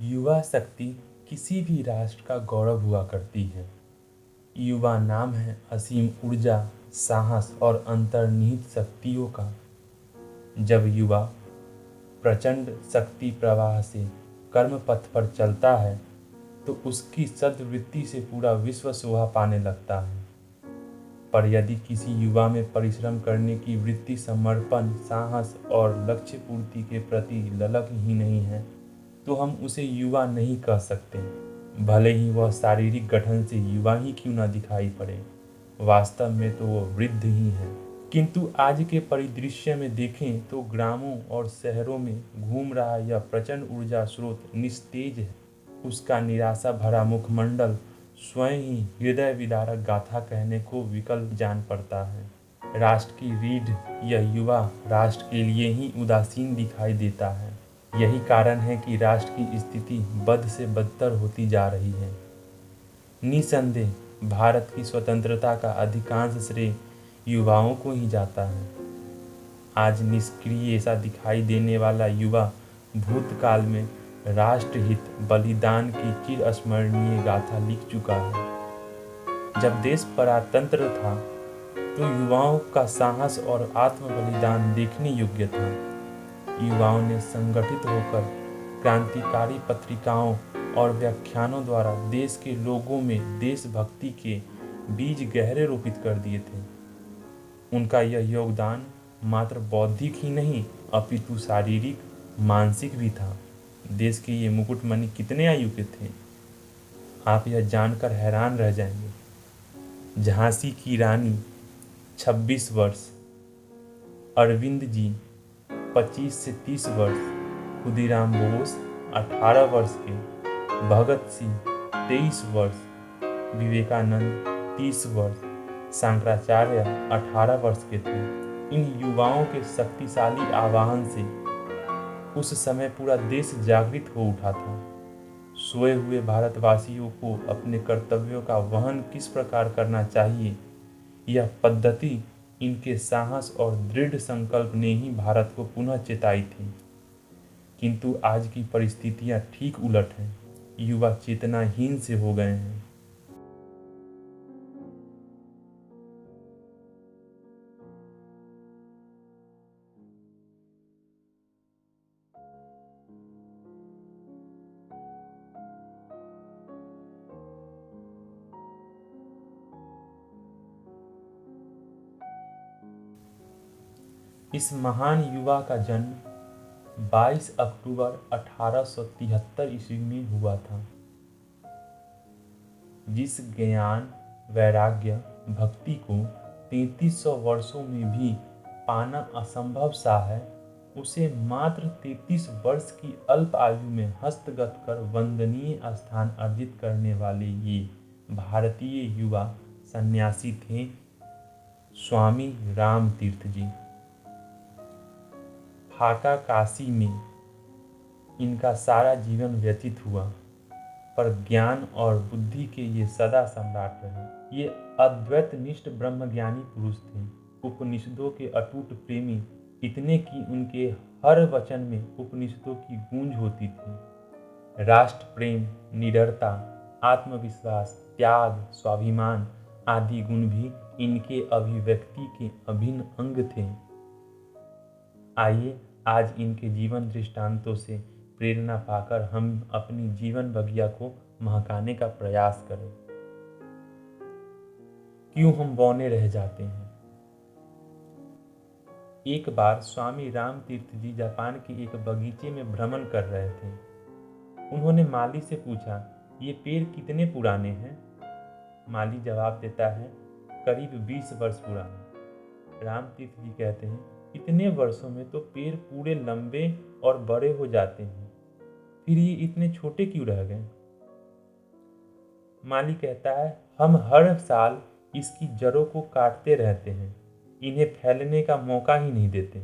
युवा शक्ति किसी भी राष्ट्र का गौरव हुआ करती है। युवा नाम है असीम ऊर्जा, साहस और अंतर्निहित शक्तियों का। जब युवा प्रचंड शक्ति प्रवाह से कर्म पथ पर चलता है तो उसकी सद्वृत्ति से पूरा विश्व शोभा पाने लगता है। पर यदि किसी युवा में परिश्रम करने की वृत्ति, समर्पण, साहस और लक्ष्य पूर्ति के प्रति ललक ही नहीं है तो हम उसे युवा नहीं कह सकते, भले ही वह शारीरिक गठन से युवा ही क्यों न दिखाई पड़े। वास्तव में तो वह वृद्ध ही है। किंतु आज के परिदृश्य में देखें तो ग्रामों और शहरों में घूम रहा यह प्रचंड ऊर्जा स्रोत निस्तेज है। उसका निराशा भरा मुखमंडल स्वयं ही हृदय विदारक गाथा कहने को विकल जान पड़ता है। राष्ट्र की रीढ़ यह युवा राष्ट्र के लिए ही उदासीन दिखाई देता है। यही कारण है कि राष्ट्र की स्थिति बद से बदतर होती जा रही है। निसंदेह भारत की स्वतंत्रता का अधिकांश श्रेय युवाओं को ही जाता है। आज निष्क्रिय ऐसा दिखाई देने वाला युवा भूतकाल में राष्ट्रहित बलिदान की चिरस्मरणीय गाथा लिख चुका है। जब देश परातंत्र था तो युवाओं का साहस और आत्म बलिदान देखने योग्य था। युवाओं ने संगठित होकर क्रांतिकारी पत्रिकाओं और व्याख्यानों द्वारा देश के लोगों में देशभक्ति के बीज गहरे रोपित कर दिए थे। उनका यह योगदान मात्र बौद्धिक ही नहीं अपितु शारीरिक, मानसिक भी था। देश के ये मुकुटमणि कितने आयु के थे, आप यह जानकर हैरान रह जाएंगे। झांसी की रानी 26 वर्ष, अरविंद जी 25 से 30 वर्ष, खुदीराम बोस 18 वर्ष के, भगत सिंह 23 वर्ष, विवेकानंद 30 वर्ष, शंकराचार्य 18 वर्ष के थे। इन युवाओं के शक्तिशाली आह्वान से उस समय पूरा देश जागृत हो उठा था। सोए हुए भारतवासियों को अपने कर्तव्यों का वहन किस प्रकार करना चाहिए, यह पद्धति इनके साहस और दृढ़ संकल्प ने ही भारत को पुनः चेताई थी। किंतु आज की परिस्थितियां ठीक उलट हैं। युवा चेतनाहीन से हो गए हैं। इस महान युवा का जन्म 22 अक्टूबर 1873 ईस्वी में हुआ था। जिस ज्ञान, वैराग्य, भक्ति को 3300 वर्षों में भी पाना असंभव सा है, उसे मात्र 33 वर्ष की अल्प आयु में हस्तगत कर वंदनीय स्थान अर्जित करने वाले ये भारतीय युवा सन्यासी थे स्वामी रामतीर्थ जी। ढाका, काशी में इनका सारा जीवन व्यतीत हुआ, पर ज्ञान और बुद्धि के ये सदा सम्राट रहे। ये अद्वैत निष्ठ ब्रह्मज्ञानी पुरुष थे, उपनिषदों के अटूट प्रेमी, इतने कि उनके हर वचन में उपनिषदों की गूंज होती थी। राष्ट्र प्रेम, निडरता, आत्मविश्वास, त्याग, स्वाभिमान आदि गुण भी इनके अभिव्यक्ति के अभिन्न अंग थे। आइए आज इनके जीवन दृष्टांतों से प्रेरणा पाकर हम अपनी जीवन बगिया को महकाने का प्रयास करें। क्यों हम बौने रह जाते हैं। एक बार स्वामी रामतीर्थ जी जापान के एक बगीचे में भ्रमण कर रहे थे। उन्होंने माली से पूछा, ये पेड़ कितने पुराने हैं। माली जवाब देता है, करीब 20 वर्ष पुराना। रामतीर्थ जी कहते हैं, इतने वर्षों में तो पेड़ पूरे लंबे और बड़े हो जाते हैं, फिर ये इतने छोटे क्यों रह गए। माली कहता है, हम हर साल इसकी जड़ों को काटते रहते हैं, इन्हें फैलने का मौका ही नहीं देते,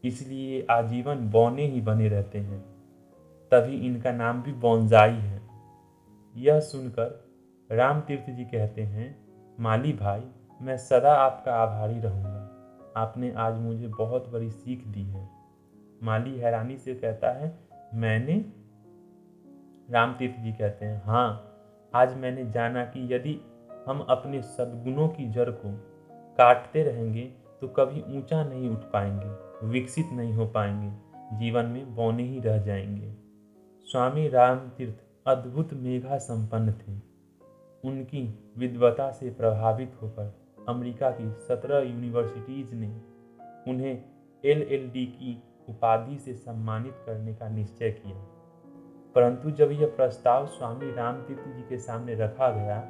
इसलिए आजीवन बौने ही बने रहते हैं, तभी इनका नाम भी बोनजाई है। यह सुनकर रामतीर्थ जी कहते हैं, माली भाई, मैं सदा आपका आभारी रहूंगा, आपने आज मुझे बहुत बड़ी सीख दी है। माली हैरानी से कहता है, मैंने? रामतीर्थ जी कहते हैं, हाँ, आज मैंने जाना कि यदि हम अपने सद्गुणों की जड़ को काटते रहेंगे तो कभी ऊंचा नहीं उठ पाएंगे, विकसित नहीं हो पाएंगे, जीवन में बौने ही रह जाएंगे। स्वामी रामतीर्थ अद्भुत मेधा संपन्न थे। उनकी विद्वता से प्रभावित होकर अमेरिका की 17 यूनिवर्सिटीज ने उन्हें LL.D की उपाधि से सम्मानित करने का निश्चय किया। परंतु जब यह प्रस्ताव स्वामी रामतीर्थ जी के सामने रखा गया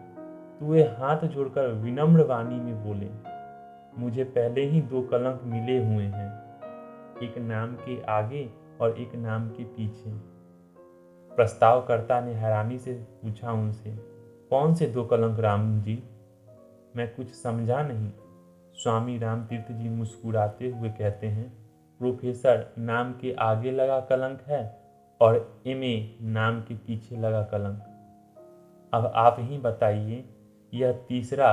तो वे हाथ जोड़कर विनम्र वाणी में बोले, मुझे पहले ही 2 कलंक मिले हुए हैं, एक नाम के आगे और एक नाम के पीछे। प्रस्तावकर्ता ने हैरानी से पूछा उनसे, कौन से 2 कलंक राम जी? मैं कुछ समझा नहीं। स्वामी रामतीर्थ जी मुस्कुराते हुए कहते हैं, प्रोफेसर नाम के आगे लगा कलंक है और MA नाम के पीछे लगा कलंक। अब आप ही बताइए, यह तीसरा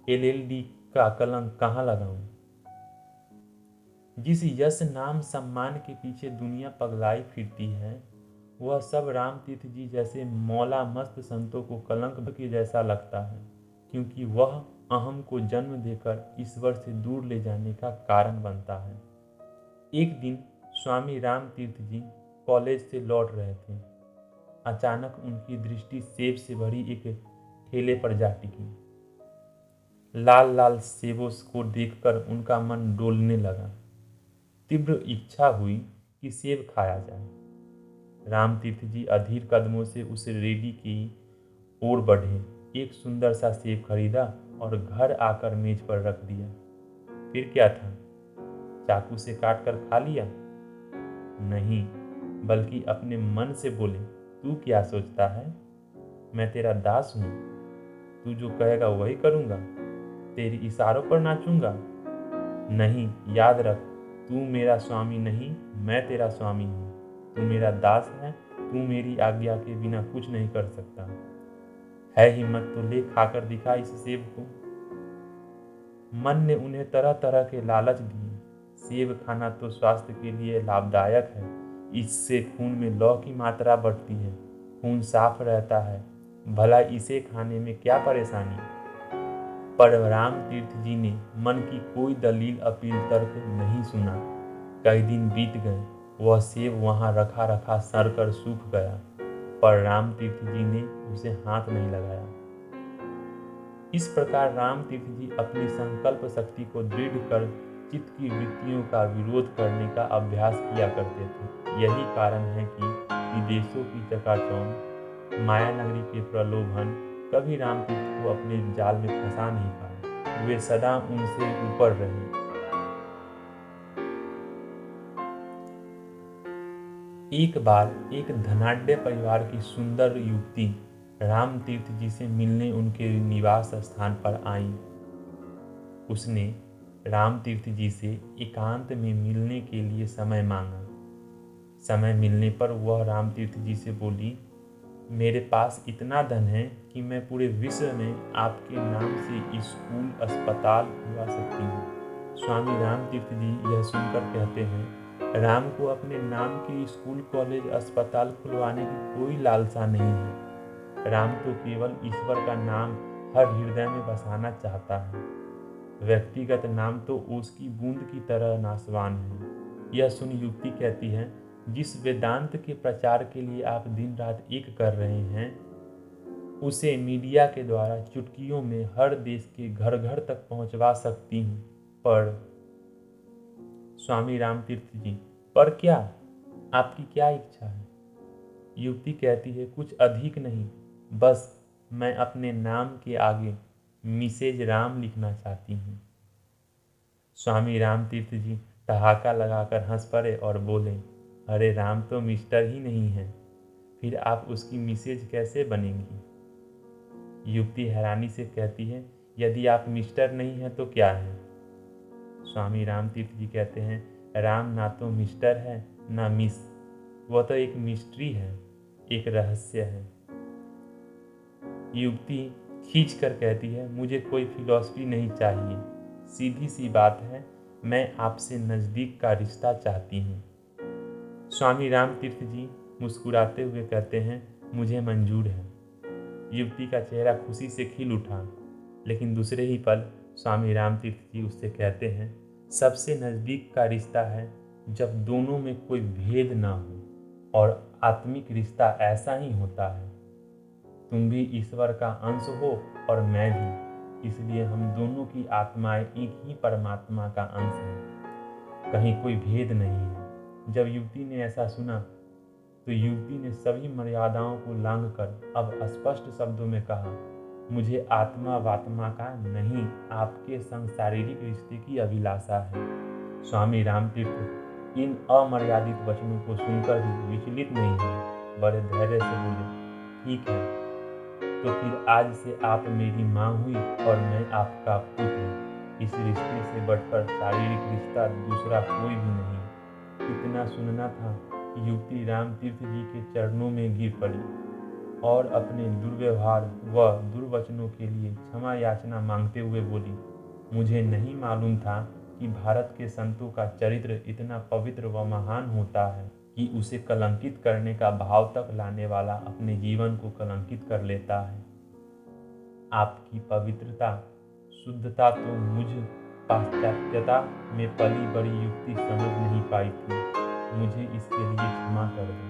LL.D का कलंक कहाँ लगाऊं? जिस यश नाम सम्मान के पीछे दुनिया पगलाई फिरती है, वह सब रामतीर्थ जी जैसे मौला मस्त संतों को कलंक के जैसा लगता है, क्योंकि वह अहम को जन्म देकर ईश्वर से दूर ले जाने का कारण बनता है। एक दिन स्वामी रामतीर्थ जी कॉलेज से लौट रहे थे। अचानक उनकी दृष्टि सेब से भरी एक ठेले पर जा टिकी। लाल लाल सेबों को देखकर उनका मन डोलने लगा। तीव्र इच्छा हुई कि सेब खाया जाए। रामतीर्थ जी अधीर कदमों से उस रेडी की ओर बढ़े, एक सुंदर सा सेब खरीदा और घर आकर मेज पर रख दिया। फिर क्या था? चाकू से काट कर खा लिया? नहीं, बल्कि अपने मन से बोले, तू क्या सोचता है? मैं तेरा दास हूँ, तू जो कहेगा वही करूँगा, तेरी इशारों पर नाचूंगा। नहीं, याद रख, तू मेरा स्वामी नहीं, मैं तेरा स्वामी हूँ। तू मेरा दास है, तू मेरी आज्ञा के बिना कुछ नहीं कर सकता। है हिम्मत तो ले खाकर दिखा इस सेब को। मन ने उन्हें तरह तरह के लालच दिए। सेब खाना तो स्वास्थ्य के लिए लाभदायक है, इससे खून में लौ की मात्रा बढ़ती है, खून साफ रहता है, भला इसे खाने में क्या परेशानी? पर रामतीर्थ जी ने मन की कोई दलील अपील तर्क नहीं सुना। कई दिन बीत गए, वह सेब वहां रखा रखा सड़ कर सूख गया, पर रामतीर्थ जी ने उसे हाथ नहीं लगाया। इस प्रकार रामतीर्थ जी अपनी संकल्प शक्ति को दृढ़ कर चित्त की वृत्तियों का विरोध करने का अभ्यास किया करते थे। यही कारण है कि विदेशों की चकाचौंध, माया नगरी के प्रलोभन कभी रामतीर्थ को अपने जाल में फंसा नहीं पाए। वे सदा उनसे ऊपर रहे। एक बार एक धनाढ्य परिवार की सुंदर युवती रामतीर्थ जी से मिलने उनके निवास स्थान पर आई। उसने रामतीर्थ जी से एकांत में मिलने के लिए समय मांगा। समय मिलने पर वह रामतीर्थ जी से बोली, मेरे पास इतना धन है कि मैं पूरे विश्व में आपके नाम से स्कूल अस्पताल खुलवा सकती हूँ। स्वामी रामतीर्थ जी यह सुनकर कहते हैं, राम को अपने नाम के स्कूल कॉलेज अस्पताल खुलवाने की कोई लालसा नहीं है। राम तो केवल ईश्वर का नाम हर हृदय में बसाना चाहता है। व्यक्तिगत नाम तो उसकी बूंद की तरह नासवान है। यह सुन युक्ति कहती है, जिस वेदांत के प्रचार के लिए आप दिन रात एक कर रहे हैं, उसे मीडिया के द्वारा चुटकियों में हर देश के घर घर तक पहुंचवा सकती हूँ। पर स्वामी रामतीर्थ जी, पर क्या? आपकी क्या इच्छा है? युक्ति कहती है, कुछ अधिक नहीं, बस मैं अपने नाम के आगे मिसेज राम लिखना चाहती हूँ। स्वामी रामतीर्थ जी ठहाका लगाकर हंस पड़े और बोले, अरे राम तो मिस्टर ही नहीं है, फिर आप उसकी मिसेज कैसे बनेंगी? युक्ति हैरानी से कहती है, यदि आप मिस्टर नहीं हैं तो क्या है? स्वामी रामतीर्थ जी कहते हैं, राम ना तो मिस्टर है ना मिस, वह तो एक मिस्ट्री है, एक रहस्य है। युक्ति खींच कर कहती है, मुझे कोई फिलॉसफी नहीं चाहिए, सीधी सी बात है, मैं आपसे नज़दीक का रिश्ता चाहती हूँ। स्वामी रामतीर्थ जी मुस्कुराते हुए कहते हैं, मुझे मंजूर है। युवती का चेहरा खुशी से खिल उठा, लेकिन दूसरे ही पल स्वामी रामतीर्थ जी उससे कहते हैं, सबसे नज़दीक का रिश्ता है जब दोनों में कोई भेद ना हो, और आत्मिक रिश्ता ऐसा ही होता है। तुम भी ईश्वर का अंश हो और मैं भी, इसलिए हम दोनों की आत्माएं एक ही परमात्मा का अंश हैं, कहीं कोई भेद नहीं है। जब युवती ने ऐसा सुना तो युवती ने सभी मर्यादाओं को लांघकर अब स्पष्ट शब्दों में कहा, मुझे आत्मा वात्मा का नहीं, आपके संग शारीरिक रिश्ते की अभिलाषा है। स्वामी रामतीर्थ इन अमर्यादित वचनों को सुनकर भी विचलित नहीं हुए, बड़े धैर्य से बोले, ठीक है, तो फिर आज से आप मेरी माँ हुई और मैं आपका पुत्र। इस रिश्ते से बढ़कर शारीरिक रिश्ता दूसरा कोई भी नहीं। इतना सुनना था कि युवती रामतीर्थ जी के चरणों में गिर पड़ी और अपने दुर्व्यवहार व दुर्वचनों के लिए क्षमा याचना मांगते हुए बोली, मुझे नहीं मालूम था कि भारत के संतों का चरित्र इतना पवित्र व महान होता है कि उसे कलंकित करने का भाव तक लाने वाला अपने जीवन को कलंकित कर लेता है। आपकी पवित्रता, शुद्धता तो मुझ पाश्चात्यता में पली बड़ी युक्ति समझ नहीं पाई थी। मुझे इसके लिए क्षमा कर दें।